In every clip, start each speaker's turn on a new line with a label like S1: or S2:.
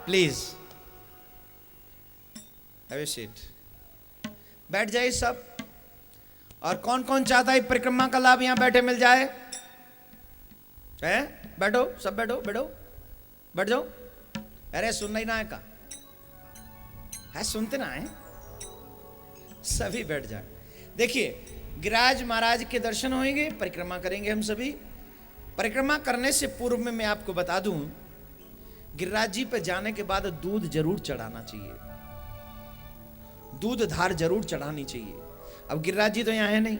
S1: Please have a seat, बैठ जाइए सब। और कौन कौन चाहता है परिक्रमा का लाभ यहां बैठे मिल जाए? है? बैठो सब, बैठो बैठो, बैठ जाओ। अरे सुनना ही ना है का है, सुनते ना है, सभी बैठ जाए। देखिए गिरिराज महाराज के दर्शन होंगे, परिक्रमा करेंगे हम सभी। परिक्रमा करने से पूर्व में मैं आपको बता दूं, गिरिराज जी पे जाने के बाद दूध जरूर चढ़ाना चाहिए, दूध धार जरूर चढ़ानी चाहिए। अब गिरिराज जी तो यहाँ है नहीं,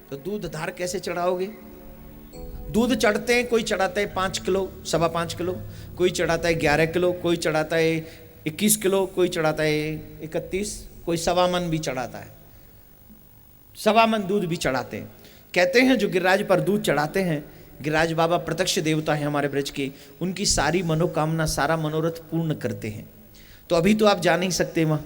S1: तो दूध धार कैसे चढ़ाओगे? दूध चढ़ते हैं, कोई चढ़ाता है 5 किलो, 5.25 किलो, कोई चढ़ाता है 11 किलो, कोई चढ़ाता है 21 किलो, कोई चढ़ाता है 31, कोई 1.25 मन भी चढ़ाता है, 1.25 मन दूध भी चढ़ाते हैं। कहते हैं जो गिरिराज पर दूध चढ़ाते हैं, गिरिराज बाबा प्रत्यक्ष देवता है हमारे ब्रज के, उनकी सारी मनोकामना, सारा मनोरथ पूर्ण करते हैं। तो अभी तो आप जा नहीं सकते, वहाँ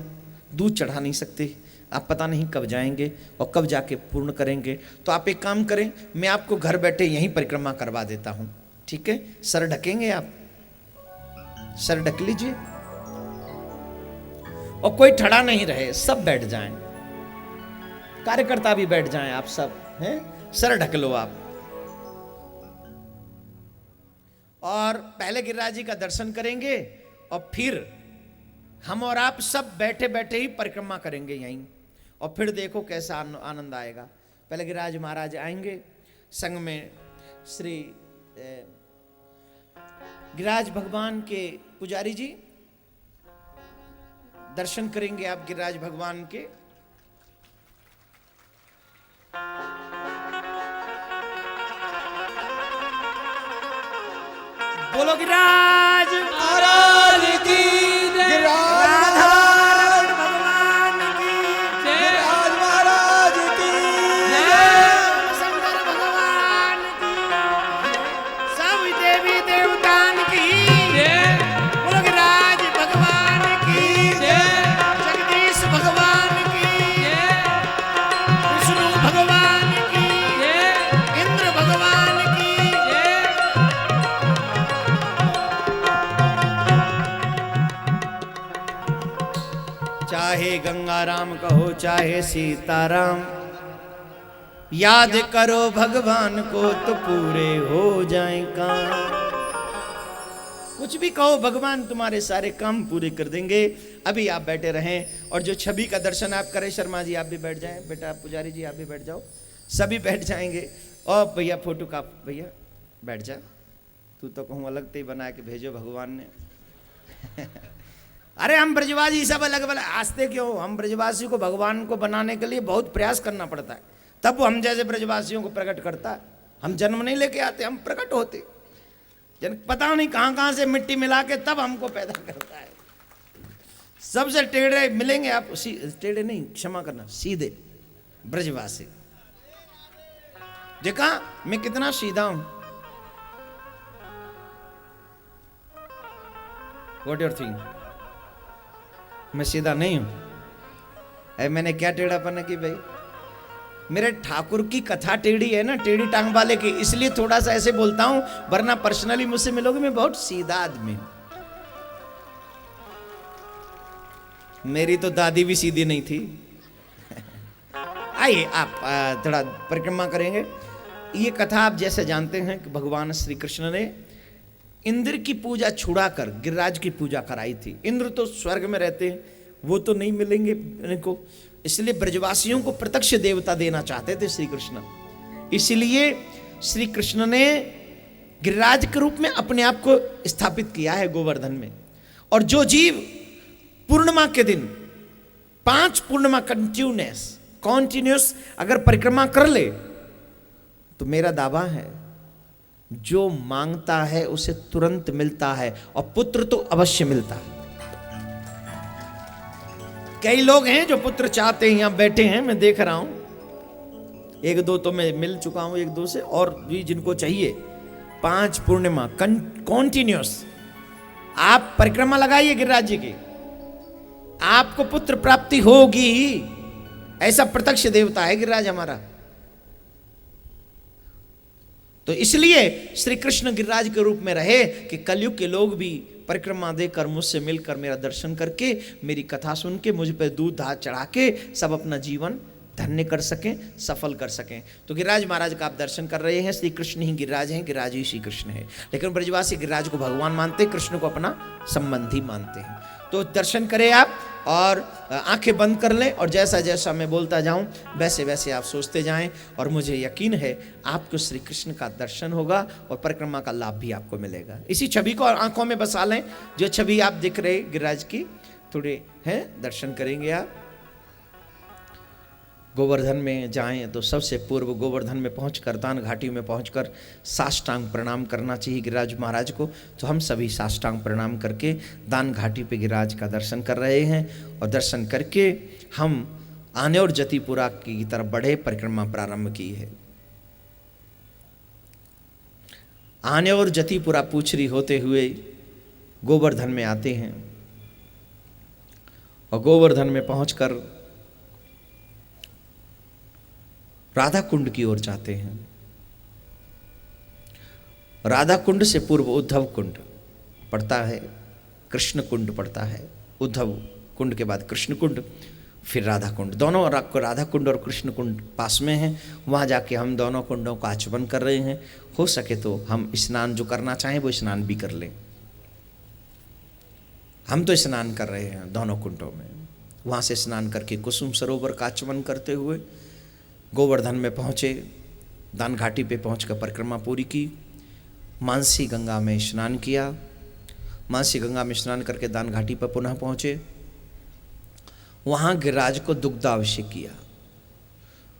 S1: दूध चढ़ा नहीं सकते, आप पता नहीं कब जाएंगे और कब जाके पूर्ण करेंगे। तो आप एक काम करें, मैं आपको घर बैठे यहीं परिक्रमा करवा देता हूँ, ठीक है? सर ढकेंगे आप, सर ढक लीजिए, और कोई ठड़ा नहीं रहे, सब बैठ जाएं, कार्यकर्ता भी बैठ जाएं, आप सब हैं, सर ढक लो आप। और पहले गिरिराज जी का दर्शन करेंगे और फिर हम और आप सब बैठे बैठे ही परिक्रमा करेंगे यहीं, और फिर देखो कैसा आनंद आएगा। पहले गिरिराज महाराज आएंगे, संग में श्री गिरिराज भगवान के पुजारी जी, दर्शन करेंगे आप गिरिराज भगवान के। बोलो गिरिराज महाराज की, गिरिराज भगवान की, गिरिराज महाराज की, शंकर भगवान की, सब देवी देवतान की, बोलो गिरिराज भगवान की, जगदीश भगवान की, विष्णु भगवान की, इंद्र भगवान की। चाहे गंगाराम कहो चाहे सीताराम, याद करो भगवान को तो पूरे हो जाए काम। कुछ भी कहो, भगवान तुम्हारे सारे काम पूरे कर देंगे। अभी आप बैठे रहें और जो छवि का दर्शन आप करें। शर्मा जी आप भी बैठ जाएं, बेटा पुजारी जी आप भी बैठ जाओ, सभी बैठ जाएंगे। और भैया फोटो का भैया बैठ जा, तू तो कहूँ अलग ते बना के भेजो भगवान ने। अरे हम ब्रजवासी सब अलग अलग, आस्ते क्यों? हम ब्रजवासी को भगवान को बनाने के लिए बहुत प्रयास करना पड़ता है, तब वो हम जैसे ब्रजवासियों को प्रकट करता है। हम जन्म नहीं लेके आते, हम प्रकट होते, जन पता नहीं कहाँ कहाँ से मिट्टी मिला के तब हमको पैदा करता है। सबसे टेढ़े मिलेंगे आप, टेढ़े नहीं, क्षमा करना, सीधे ब्रजवासी। देखा मैं कितना सीधा हूं। What your thing? मैं सीधा नहीं हूं? अरे मैंने क्या टेढ़ापन की भाई? मेरे ठाकुर की कथा टेढ़ी है ना, टेढ़ी टांग वाले की, इसलिए थोड़ा सा ऐसे बोलता हूं, वरना पर्सनली मुझसे मिलोगे मैं बहुत सीधा आदमी हूं। मेरी तो दादी भी सीधी नहीं थी। आइए आप थोड़ा परिक्रमा करेंगे। ये कथा आप जैसे जानते हैं कि भगवान श्री कृष्ण ने इंद्र की पूजा छुड़ाकर गिरिराज की पूजा कराई थी। इंद्र तो स्वर्ग में रहते हैं, वो तो नहीं मिलेंगे इनको, इसलिए ब्रजवासियों को प्रत्यक्ष देवता देना चाहते थे श्री कृष्ण। इसलिए श्री कृष्ण ने गिरिराज के रूप में अपने आप को स्थापित किया है गोवर्धन में। और जो जीव पूर्णिमा के दिन 5 पूर्णिमा कॉन्टिन्यूस अगर परिक्रमा कर ले, तो मेरा दावा है जो मांगता है उसे तुरंत मिलता है, और पुत्र तो अवश्य मिलता है। कई लोग हैं जो पुत्र चाहते हैं, यहां बैठे हैं, मैं देख रहा हूं, 1-2 तो मैं मिल चुका हूं 1-2 से, और भी जिनको चाहिए 5 पूर्णिमा कॉन्टिन्यूस आप परिक्रमा लगाइए गिरिराज जी की, आपको पुत्र प्राप्ति होगी ही। ऐसा प्रत्यक्ष देवता है गिरिराज हमारा। तो इसलिए श्री कृष्ण गिरिराज के रूप में रहे कि कलयुग के लोग भी परिक्रमा देकर मुझसे मिलकर मेरा दर्शन करके मेरी कथा सुन के मुझ पर दूध दाध चढ़ा के सब अपना जीवन धन्य कर सकें, सफल कर सकें। तो गिरिराज महाराज का आप दर्शन कर रहे हैं। श्री कृष्ण ही गिरिराज हैं, गिरिराज ही श्री कृष्ण है। लेकिन ब्रजवासी गिरिराज को भगवान मानते, कृष्ण को अपना संबंधी मानते हैं। तो दर्शन करें आप और आंखें बंद कर लें और जैसा जैसा मैं बोलता जाऊं वैसे वैसे आप सोचते जाएं और मुझे यकीन है आपको श्री कृष्ण का दर्शन होगा और परिक्रमा का लाभ भी आपको मिलेगा। इसी छवि को आंखों में बसा लें, जो छवि आप दिख रहे गिरिराज की, थोड़े हैं दर्शन करेंगे आप। गोवर्धन में जाएं तो सबसे पूर्व गोवर्धन में पहुंचकर, दान घाटी में पहुंचकर साष्टांग प्रणाम करना चाहिए गिरिराज महाराज को। तो हम सभी साष्टांग प्रणाम करके दान घाटी पे गिरिराज का दर्शन कर रहे हैं और दर्शन करके हम आने और जतिपुरा की तरफ बढ़े, परिक्रमा प्रारंभ की है। आने और जतिपुरा पूछरी होते हुए गोवर्धन में आते हैं और गोवर्धन में पहुंचकर राधा कुंड की ओर जाते हैं। राधा कुंड से पूर्व उद्धव कुंड पड़ता है, कृष्ण कुंड पड़ता है। उद्धव कुंड के बाद कृष्ण कुंड, फिर राधा कुंड। दोनों राधा कुंड और कृष्ण कुंड पास में हैं। वहाँ जाके हम दोनों कुंडों का आचमन कर रहे हैं। हो सके तो हम स्नान जो करना चाहें वो स्नान भी कर लें। हम तो स्नान कर रहे हैं दोनों कुंडों में। वहाँ से स्नान करके कुसुम सरोवर का आचमन करते हुए गोवर्धन में पहुँचे, दान घाटी पे पहुँचकर परिक्रमा पूरी की, मानसी गंगा में स्नान किया। मानसी गंगा में स्नान करके दान घाटी पर पुनः पहुँचे। वहाँ गिरिराज को दुग्धाभिषेक किया,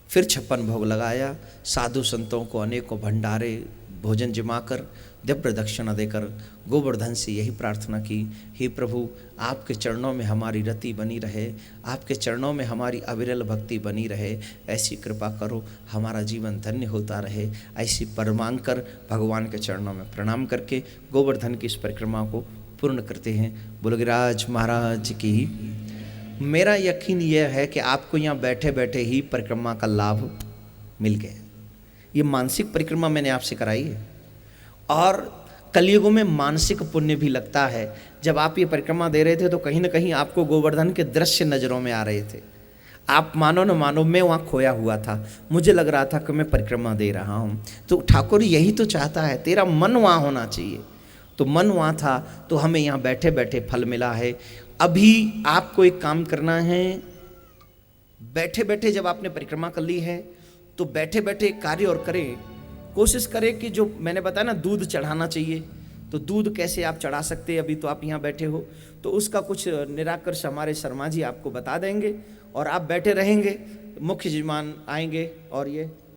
S1: फिर 56 भोग लगाया। साधु संतों को अनेकों भंडारे भोजन जमाकर दिव्य दक्षिणा देकर गोवर्धन से यही प्रार्थना की, हे प्रभु आपके चरणों में हमारी रति बनी रहे, आपके चरणों में हमारी अविरल भक्ति बनी रहे, ऐसी कृपा करो हमारा जीवन धन्य होता रहे। ऐसी पर मांग कर भगवान के चरणों में प्रणाम करके गोवर्धन की इस परिक्रमा को पूर्ण करते हैं। बोलो गिरिराज महाराज की। मेरा यकीन यह है कि आपको यहाँ बैठे बैठे ही परिक्रमा का लाभ मिल गया। ये मानसिक परिक्रमा मैंने आपसे कराई है और कलयुग में मानसिक पुण्य भी लगता है। जब आप ये परिक्रमा दे रहे थे तो कहीं ना कहीं आपको गोवर्धन के दृश्य नज़रों में आ रहे थे। आप मानो न मानो, मैं वहाँ खोया हुआ था, मुझे लग रहा था कि मैं परिक्रमा दे रहा हूँ। तो ठाकुर यही तो चाहता है, तेरा मन वहाँ होना चाहिए। तो मन वहाँ था तो हमें यहाँ बैठे बैठे फल मिला है। अभी आपको एक काम करना है, बैठे बैठे जब आपने परिक्रमा कर ली है तो बैठे बैठे कार्य और करें। कोशिश करें कि जो मैंने बताया ना दूध चढ़ाना चाहिए, तो दूध कैसे आप चढ़ा सकते हैं, अभी तो आप यहाँ बैठे हो, तो उसका कुछ निराकर्ष हमारे शर्मा जी आपको बता देंगे और आप बैठे रहेंगे। मुख्य यजमान आएंगे और ये